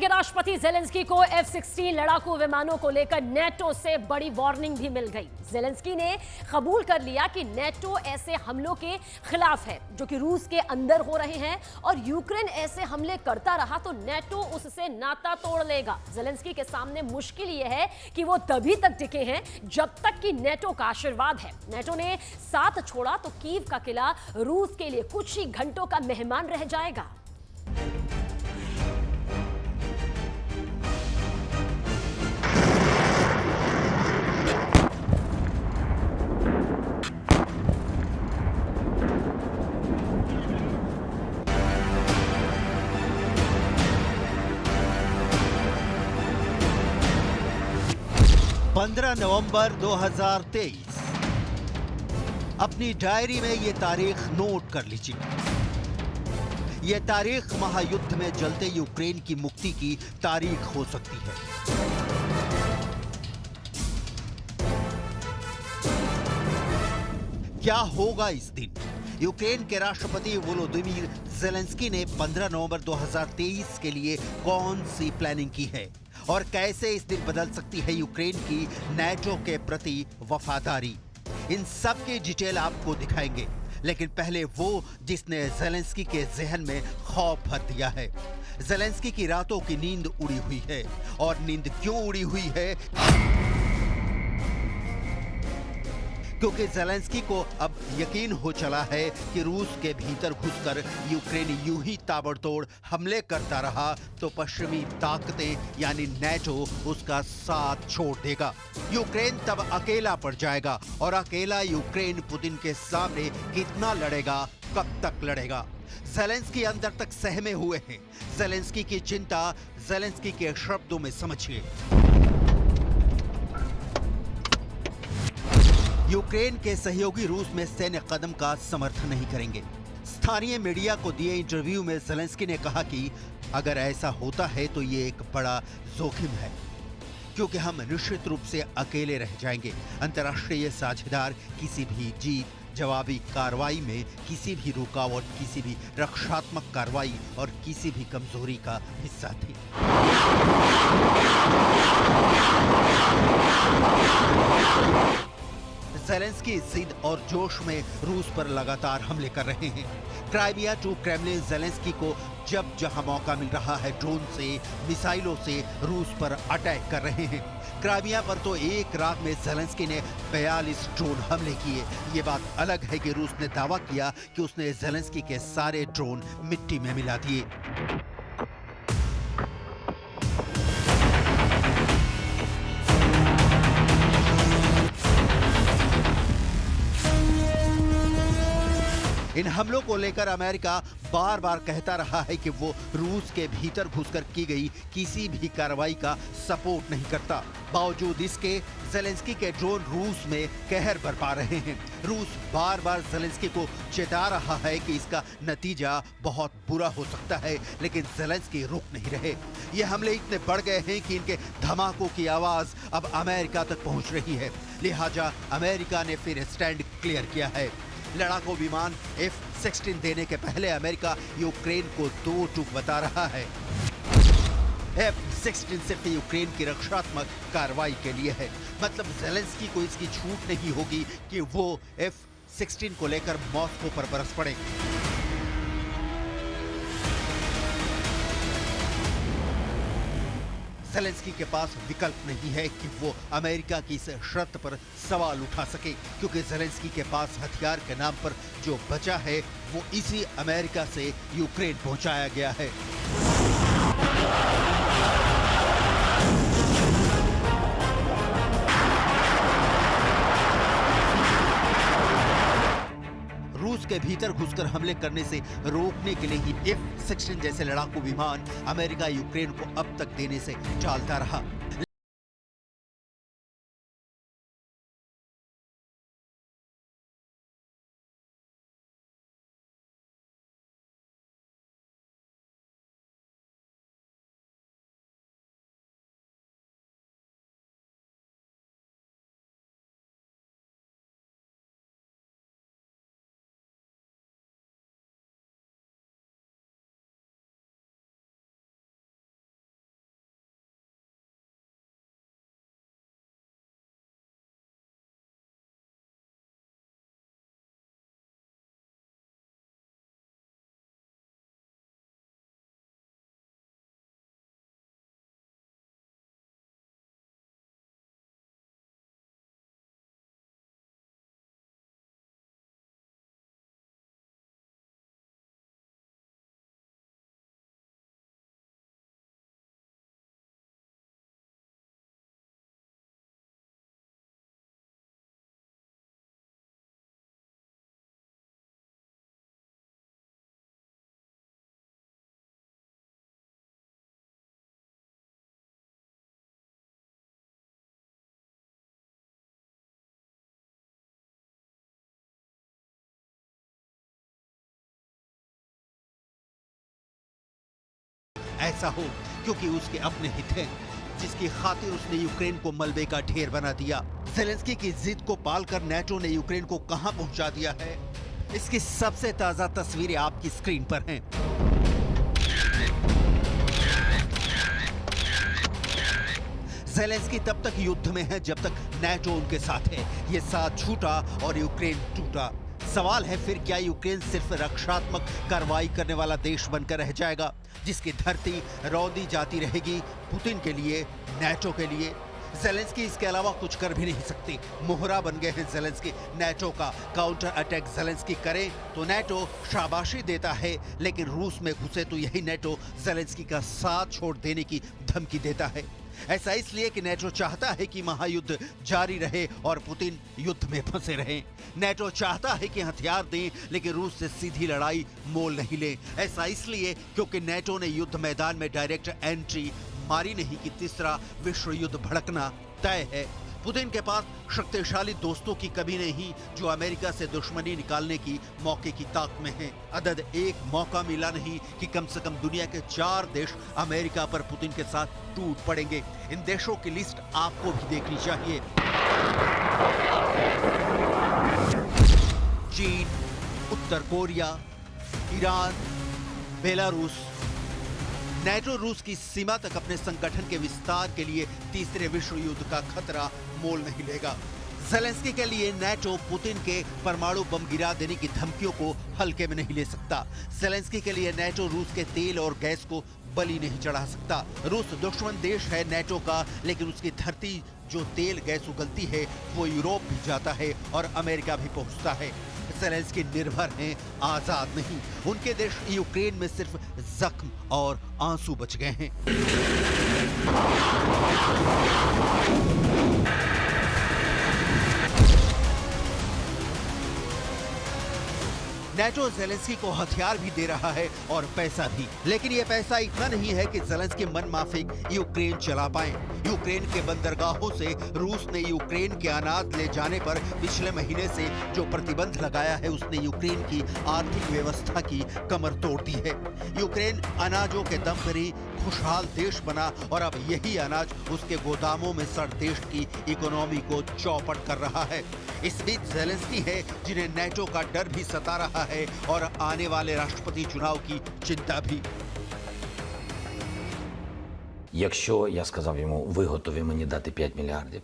के राष्ट्रपति जेलेंस्की को F-16 लड़ाकू विमानों को लेकर नेटो से बड़ी वार्निंग भी मिल गई। जेलेंस्की ने कबूल कर लिया कि नेटो ऐसे हमलों के खिलाफ है जो कि रूस के अंदर हो रहे हैं और यूक्रेन ऐसे हमले करता रहा तो नेटो उससे नाता तोड़ लेगा। जेलेंस्की के सामने मुश्किल यह है कि वो तभी तक टिके हैं जब तक कि नेटो का आशीर्वाद है। नेटो ने साथ छोड़ा तो कीव का किला रूस के लिए कुछ ही घंटों का मेहमान रह जाएगा। पंद्रह नवंबर 2023। अपनी डायरी में यह तारीख नोट कर लीजिए। यह तारीख महायुद्ध में जलते यूक्रेन की मुक्ति की तारीख हो सकती है। क्या होगा इस दिन? यूक्रेन के राष्ट्रपति वोलोदिमीर जेलेंस्की ने 15 नवंबर 2023 के लिए कौन सी प्लानिंग की है और कैसे इस दिन बदल सकती है यूक्रेन की नेटो के प्रति वफादारी? इन सब की डिटेल आपको दिखाएंगे, लेकिन पहले वो जिसने जेलेंस्की के जहन में खौफ भर दिया है। जेलेंस्की की रातों की नींद उड़ी हुई है, और नींद क्यों उड़ी हुई है? क्योंकि जेलेंस्की को अब यकीन हो चला है कि रूस के भीतर घुसकर यूक्रेन यूं ही ताबड़तोड़ हमले करता रहा तो पश्चिमी ताकतें यानी नेटो उसका साथ छोड़ देगा। यूक्रेन तब अकेला पड़ जाएगा, और अकेला यूक्रेन पुतिन के सामने कितना लड़ेगा, कब तक लड़ेगा? जेलेंस्की अंदर तक सहमे हुए हैं। जेलेंस्की की चिंता जेलेंस्की के शब्दों में समझिए। यूक्रेन के सहयोगी रूस में सैन्य कदम का समर्थन नहीं करेंगे। स्थानीय मीडिया को दिए इंटरव्यू में जेलेंस्की ने कहा कि अगर ऐसा होता है तो ये एक बड़ा जोखिम है, क्योंकि हम निश्चित रूप से अकेले रह जाएंगे। अंतर्राष्ट्रीय साझेदार किसी भी जीत, जवाबी कार्रवाई में किसी भी रुकावट, किसी भी रक्षात्मक कार्रवाई और किसी भी कमजोरी का हिस्सा थी। जेलेंस्की जिद और जोश में रूस पर लगातार हमले कर रहे हैं। क्राइमिया टू क्रेमलिन जेलेंस्की को जब जहां मौका मिल रहा है ड्रोन से, मिसाइलों से रूस पर अटैक कर रहे हैं। क्राइमिया पर तो एक रात में जेलेंस्की ने 42 ड्रोन हमले किए। ये बात अलग है कि रूस ने दावा किया कि उसने जेलेंस्की के सारे ड्रोन मिट्टी में मिला दिए। इन हमलों को लेकर अमेरिका बार बार कहता रहा है कि वो रूस के भीतर घुसकर की गई किसी भी कार्रवाई का सपोर्ट नहीं करता। बावजूद इसके जेलेंस्की के ड्रोन रूस में कहर बरपा रहे हैं। रूस बार बार जेलेंस्की को चेता रहा है कि इसका नतीजा बहुत बुरा हो सकता है, लेकिन जेलेंस्की रुक नहीं रहे। ये हमले इतने बढ़ गए हैं कि इनके धमाकों की आवाज अब अमेरिका तक पहुंच रही है। लिहाजा अमेरिका ने फिर स्टैंड क्लियर किया है। लड़ाकू विमान F-16 देने के पहले अमेरिका यूक्रेन को दो टूक बता रहा है। F-16 सिर्फ यूक्रेन की रक्षात्मक कार्रवाई के लिए है। मतलब जेलेंस्की को इसकी छूट नहीं होगी कि वो F-16 को लेकर मॉस्को पर बरस पड़े। जेलेंस्की के पास विकल्प नहीं है कि वो अमेरिका की इस शर्त पर सवाल उठा सके, क्योंकि जेलेंस्की के पास हथियार के नाम पर जो बचा है वो इसी अमेरिका से यूक्रेन पहुंचाया गया है। रूस के भीतर घुसकर हमले करने से रोकने के लिए ही F-16 जैसे लड़ाकू विमान अमेरिका यूक्रेन को अब तक देने से टालता रहा। ऐसा हो क्योंकि उसके अपने हित हैं, जिसकी खातिर उसने यूक्रेन को मलबे का ढेर बना दिया। ज़ेलेंस्की की जिद को पालकर नेटो ने यूक्रेन को कहां पहुंचा दिया है, इसकी सबसे ताजा तस्वीरें आपकी स्क्रीन पर हैं। ज़ेलेंस्की तब तक युद्ध में है जब तक नेटो उनके साथ है। ये साथ छूटा और यूक्रेन टूटा। सवाल है फिर क्या यूक्रेन सिर्फ रक्षात्मक कार्रवाई करने वाला देश बनकर रह जाएगा, जिसकी धरती रौंदी जाती रहेगी पुतिन के लिए, नेटो के लिए? ज़ेलेंस्की इसके अलावा कुछ कर भी नहीं सकते। मोहरा बन गए हैं ज़ेलेंस्की नेटो का। काउंटर अटैक ज़ेलेंस्की करे तो नेटो शाबाशी देता है, लेकिन रूस में घुसे तो यही नेटो ज़ेलेंस्की का साथ छोड़ देने की धमकी देता है। ऐसा इसलिए कि नेटो चाहता है कि महायुद्ध जारी रहे और पुतिन युद्ध में फंसे रहें। नेटो चाहता है कि हथियार दें, लेकिन रूस से सीधी लड़ाई मोल नहीं ले। ऐसा इसलिए क्योंकि नेटो ने युद्ध मैदान में डायरेक्ट एंट्री मारी नहीं कि तीसरा विश्व युद्ध भड़कना तय है। पुतिन के पास शक्तिशाली दोस्तों की कमी नहीं जो अमेरिका से दुश्मनी निकालने की मौके की ताक में हैं। अदद एक मौका मिला नहीं कि कम से कम दुनिया के 4 देश अमेरिका पर पुतिन के साथ टूट पड़ेंगे। इन देशों की लिस्ट आपको भी देखनी चाहिए। चीन, उत्तर कोरिया, ईरान, बेलारूस। नेटो रूस की सीमा तक अपने संगठन के विस्तार के लिए तीसरे विश्व युद्ध का खतरा मोल नहीं लेगा। ज़ेलेंस्की के लिए नेटो पुतिन के परमाणु बम गिरा देने की धमकियों को हल्के में नहीं ले सकता। ज़ेलेंस्की के लिए नेटो रूस के तेल और गैस को बलि नहीं चढ़ा सकता। रूस दुश्मन देश है नेटो का, लेकिन उसकी धरती जो तेल गैस उगलती है वो यूरोप भी जाता है और अमेरिका भी पहुंचता है। ज़ेलेंस्की निर्भर हैं, आजाद नहीं। उनके देश यूक्रेन में सिर्फ जख्म और आंसू बच गए हैं। नेटो ज़ेलेंस्की को हथियार भी दे रहा है और पैसा भी, लेकिन ये पैसा इतना नहीं है कि ज़ेलेंस्की मन माफिक यूक्रेन चला पाए। यूक्रेन के बंदरगाहों से रूस ने यूक्रेन के अनाज ले जाने पर पिछले महीने से जो प्रतिबंध लगाया है, उसने यूक्रेन की आर्थिक व्यवस्था की कमर तोड़ दी है। यूक्रेन अनाजों के दम पर ही खुशहाल देश बना और अब यही अनाज उसके गोदामों में सड़ देश की इकोनॉमी को चौपट कर रहा है। इस बीच ज़ेलेंस्की है जिन्हें नेटो का डर भी सता रहा है और आने वाले राष्ट्रपति चुनाव की चिंता भी। Якщо я сказав йому, ви готові мені дати 5 мільярдів,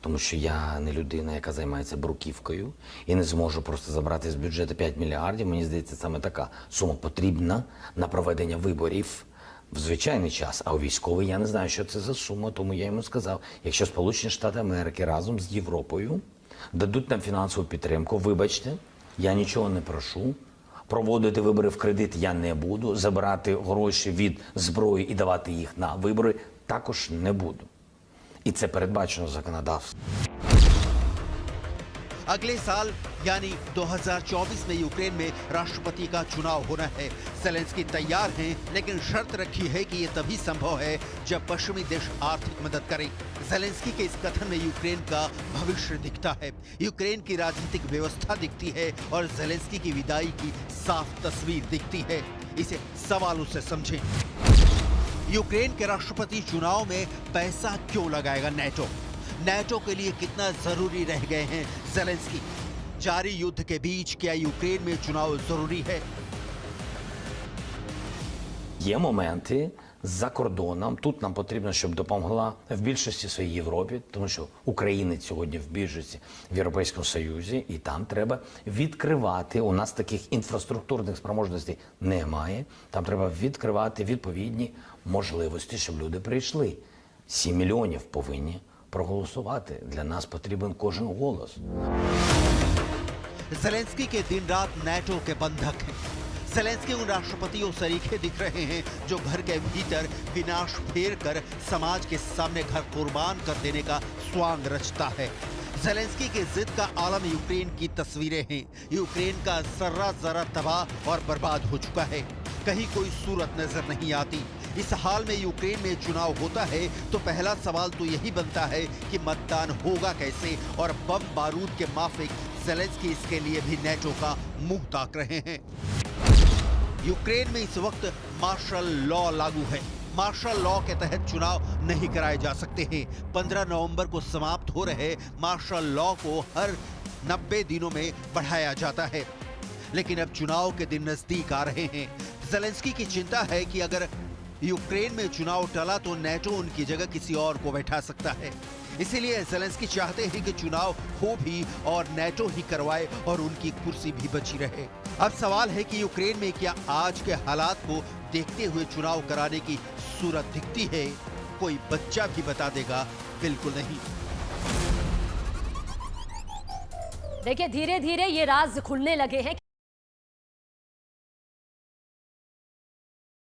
тому що я не людина, яка займається бруківкою, і не зможу просто забрати з бюджету 5 мільярдів, мені здається, саме така сума потрібна на проведення виборів в звичайний час, а у військовий я не знаю, що це за сума, тому я йому сказав, якщо Сполучені Штати Америки разом з Європою дадуть нам фінансову підтримку, вибачте, я нічого не прошу, проводити вибори в кредит я не буду, забирати гроші від зброї і давати їх на вибори також не буду. І це передбачено законодавством. अगले साल यानी 2024 में यूक्रेन में राष्ट्रपति का चुनाव होना है। ज़ेलेंस्की तैयार हैं, लेकिन शर्त रखी है कि ये तभी संभव है जब पश्चिमी देश आर्थिक मदद करें। ज़ेलेंस्की के इस कथन में यूक्रेन का भविष्य दिखता है, यूक्रेन की राजनीतिक व्यवस्था दिखती है और ज़ेलेंस्की की विदाई की साफ तस्वीर दिखती है। इसे सवालों से समझें। यूक्रेन के राष्ट्रपति चुनाव में पैसा क्यों लगाएगा नेटो? नेटो के लिए कितना जरूरी रह गए हैं ज़ेलेंस्की? जारी युद्ध के बीच क्या यूक्रेन में चुनाव जरूरी है? Є моменти за кордоном. Тут нам потрібно, щоб допомогла в більшості своїй Європі, тому що українець сьогодні в більшості в Європейському Союзі, і там треба відкривати. У нас таких інфраструктурних спроможностей немає. Там треба відкривати відповідні можливості, щоб люди прийшли. 7 мільйонів повинні проголосувати. Для нас потрібен кожен голос. ज़ेलेंस्की के दिन रात नेटो के बंधक हैं। ज़ेलेंस्की उन राष्ट्रपतियों सरीखे दिख रहे हैं जो घर के भीतर विनाश फेर कर समाज के सामने घर कुर्बान कर देने का स्वांग रचता है। ज़ेलेंस्की की जिद का आलम यूक्रेन की तस्वीरें हैं। यूक्रेन का जर्रा जरा तबाह और बर्बाद हो चुका है, कहीं कोई सूरत नजर नहीं आती। इस हाल में यूक्रेन में चुनाव होता है तो पहला सवाल तो यही बनता है कि मतदान होगा कैसे, और बम बारूद के माफिक ज़ेलेंस्की इसके लिए भी नेटो का मुंह ताक रहे हैं। यूक्रेन में इस वक्त मार्शल लॉ लागू है। मार्शल लॉ के तहत चुनाव नहीं कराए जा सकते हैं। 15 नवंबर को समाप्त हो रहे मार्शल लॉ को हर 90 दिनों में बढ़ाया जाता है, लेकिन अब चुनाव के दिन नजदीक आ रहे हैं। ज़ेलेंस्की की चिंता है कि अगर यूक्रेन में चुनाव टला तो नेटो उनकी जगह किसी और को बैठा सकता है। इसीलिए ज़ेलेंस्की चाहते हैं कि चुनाव हो भी और नेटो ही करवाए और उनकी कुर्सी भी बची रहे। अब सवाल है कि यूक्रेन में क्या आज के हालात को देखते हुए चुनाव कराने की सूरत दिखती है? कोई बच्चा भी बता देगा, बिल्कुल नहीं। देखिए, धीरे धीरे ये राज खुलने लगे हैं।